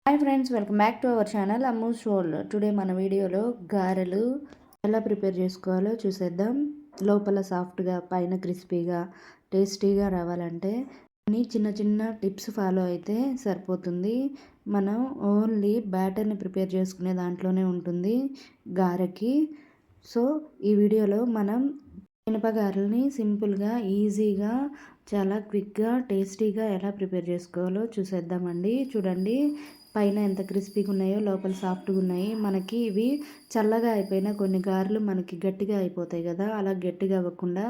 Hi friends, welcome back to our channel Ammu's world. Today మన వీడియోలో గారెలు ఎలా ప్రిపేర్ చేసుకోవాలో చూసేద్దాం. లోపల సాఫ్ట్గా పైన క్రిస్పీగా టేస్టీగా రావాలంటే చిన్న చిన్న టిప్స్ ఫాలో అయితే సరిపోతుంది. మనం ఓన్లీ బ్యాటర్ని ప్రిపేర్ చేసుకునే దాంట్లోనే ఉంటుంది గారెకి. సో ఈ వీడియోలో మనం మినపగారెల్ని సింపుల్గా ఈజీగా చాలా క్విక్గా టేస్టీగా ఎలా ప్రిపేర్ చేసుకోవాలో చూసేద్దామండి. చూడండి, పైన ఎంత క్రిస్పీగా ఉన్నాయో లోపల సాఫ్ట్గా ఉన్నాయి. మనకి ఇవి చల్లగా అయిపోయిన కొన్ని గారెలు మనకి గట్టిగా అయిపోతాయి కదా, అలా గట్టిగా అవ్వకుండా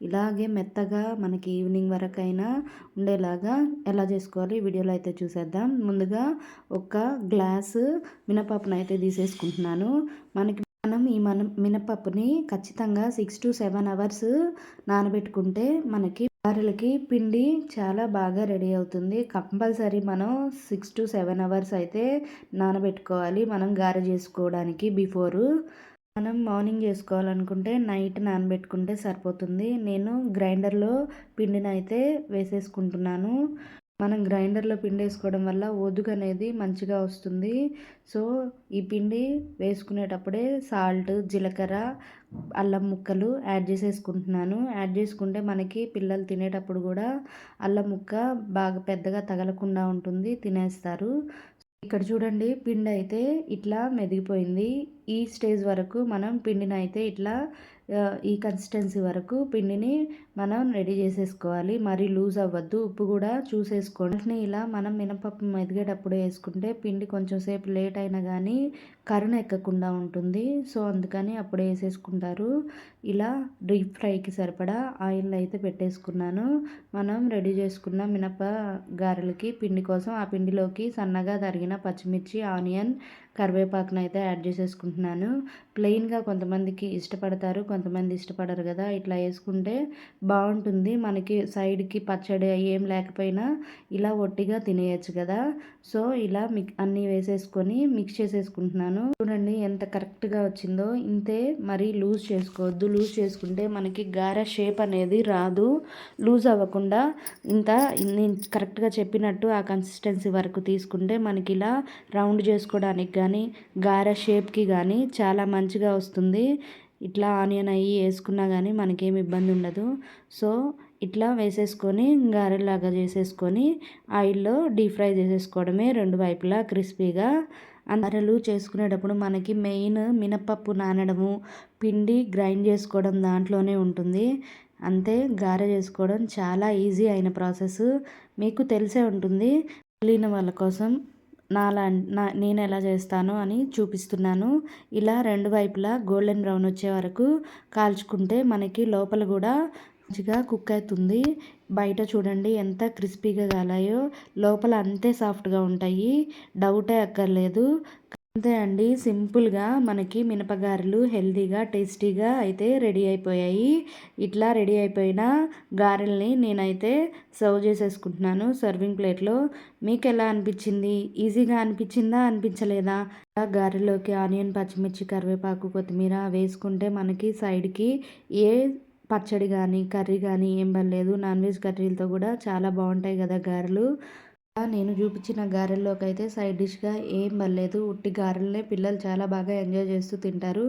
ఇలాగే మెత్తగా మనకి ఈవినింగ్ వరకైనా ఉండేలాగా ఎలా చేసుకోవాలి వీడియోలో అయితే చూసేద్దాం. ముందుగా ఒక గ్లాసు మినపప్పును అయితే తీసేసుకుంటున్నాను. మనం ఈ మినపప్పుని ఖచ్చితంగా 6 to 7 అవర్స్ నానబెట్టుకుంటే మనకి గారెలకి పిండి చాలా బాగా రెడీ అవుతుంది. కంపల్సరీ మనం 6 to 7 అవర్స్ అయితే నానబెట్టుకోవాలి మనం గారె చేసుకోవడానికి. మనం మార్నింగ్ చేసుకోవాలనుకుంటే నైట్ నానబెట్టుకుంటే సరిపోతుంది. నేను గ్రైండర్లో పిండిని అయితే వేసేసుకుంటున్నాను. మనం గ్రైండర్లో పిండి వేసుకోవడం వల్ల ఒదుగు అనేది మంచిగా వస్తుంది. సో ఈ పిండి వేసుకునేటప్పుడే సాల్ట్, జీలకర్ర, అల్లం ముక్కలు యాడ్ చేసేసుకుంటున్నాను. యాడ్ చేసుకుంటే మనకి పిల్లలు తినేటప్పుడు కూడా అల్లం ముక్క బాగా పెద్దగా తగలకుండా ఉంటుంది, తినేస్తారు. ఇక్కడ చూడండి, పిండి అయితే ఇట్లా మెదిగిపోయింది. ఈ స్టేజ్ వరకు మనం పిండిని అయితే ఇట్లా ఈ కన్సిస్టెన్సీ వరకు పిండిని మనం రెడీ చేసేసుకోవాలి. మరీ లూజ్ అవ్వద్దు. ఉప్పు కూడా చూసేసుకోండి. ఇలా మనం మినపప్పు మెదిగేటప్పుడు వేసుకుంటే పిండి కొంచెం సేపు లేట్ అయినా కానీ కరుణ ఎక్కకుండా ఉంటుంది. సో అందుకని అప్పుడే వేసేసుకుంటారు. ఇలా డీప్ ఫ్రైకి సరిపడా ఆయిల్ అయితే పెట్టేసుకున్నాను. మనం రెడీ చేసుకున్న మినప గారెలకి పిండి కోసం ఆ పిండిలోకి సన్నగా తరిగిన పచ్చిమిర్చి, ఆనియన్, కరివేపాకును అయితే యాడ్ చేసేసుకుంటున్నాను. ప్లెయిన్గా కొంతమందికి ఇష్టపడతారు, కొంతమంది ఇష్టపడరు కదా. ఇట్లా వేసుకుంటే బాగుంటుంది. మనకి సైడ్కి పచ్చడి ఏం లేకపోయినా ఇలా ఒట్టిగా తినేయచ్చు కదా. సో ఇలా అన్నీ వేసేసుకొని మిక్స్ చేసేసుకుంటున్నాను. చూడండి ఎంత కరెక్ట్గా వచ్చిందో. ఇంతే, మరీ లూజ్ చేసుకోవద్దు. లూజ్ చేసుకుంటే మనకి గారె షేప్ అనేది రాదు. లూజ్ అవ్వకుండా నేను కరెక్ట్గా చెప్పినట్టు ఆ కన్సిస్టెన్సీ వరకు తీసుకుంటే మనకి ఇలా రౌండ్ చేసుకోవడానికి కానీ గారె షేప్కి కానీ చాలా మంచిగా వస్తుంది. ఇట్లా ఆనియన్ అయ్యి వేసుకున్నా కానీ మనకేం ఇబ్బంది ఉండదు. సో ఇట్లా వేసేసుకొని గారెలాగా చేసేసుకొని ఆయిల్లో డీప్ ఫ్రై చేసేసుకోవడమే రెండు వైపులా క్రిస్పీగా. గారెలు చేసుకునేటప్పుడు మనకి మెయిన్ మినపప్పు నానడము, పిండి గ్రైండ్ చేసుకోవడం దాంట్లోనే ఉంటుంది. అంతే, గారె చేసుకోవడం చాలా ఈజీ అయిన ప్రాసెస్. మీకు తెలిసే ఉంటుంది. తెలియని వాళ్ళ కోసం నేను ఎలా చేస్తానో అని చూపిస్తున్నాను. ఇలా రెండు వైపులా గోల్డెన్ బ్రౌన్ వచ్చే వరకు కాల్చుకుంటే మనకి లోపల కూడా మంచిగా కుక్ అవుతుంది. బయట చూడండి ఎంత క్రిస్పీగా కాలాయో, లోపల అంతే సాఫ్ట్గా ఉంటాయి. డౌటే అక్కర్లేదు. అంతే అండి, సింపుల్గా మనకి మినపగారెలు హెల్తీగా టేస్టీగా అయితే రెడీ అయిపోయాయి. ఇట్లా రెడీ అయిపోయిన గారెల్ని నేనైతే సర్వ్ చేసేసుకుంటున్నాను సర్వింగ్ ప్లేట్లో. మీకు ఎలా అనిపించింది? ఈజీగా అనిపించిందా, అనిపించలేదా? గారెలోకి ఆనియన్, పచ్చిమిర్చి, కరివేపాకు, కొత్తిమీర వేసుకుంటే మనకి సైడ్కి ఏ పచ్చడి కానీ కర్రీ కానీ ఏం పర్లేదు. నాన్ వెజ్ కర్రీలతో కూడా చాలా బాగుంటాయి కదా గారెలు. నేను చూపించిన గారెల్లోకి అయితే సైడ్ డిష్గా ఏం పర్లేదు. ఉట్టి గారెలనే పిల్లలు చాలా బాగా ఎంజాయ్ చేస్తూ తింటారు.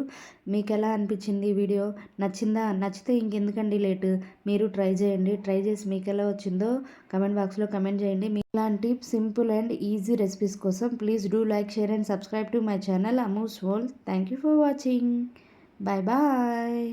మీకు ఎలా అనిపించింది వీడియో? నచ్చిందా? నచ్చితే ఇంకెందుకండి లేటు, మీరు ట్రై చేయండి. ట్రై చేసి మీకు ఎలా వచ్చిందో కమెంట్ బాక్స్లో కమెంట్ చేయండి. ఇలాంటి సింపుల్ అండ్ ఈజీ రెసిపీస్ కోసం please do like, share and subscribe to my channel Ammu's world. Thank you for watching. Bye bye.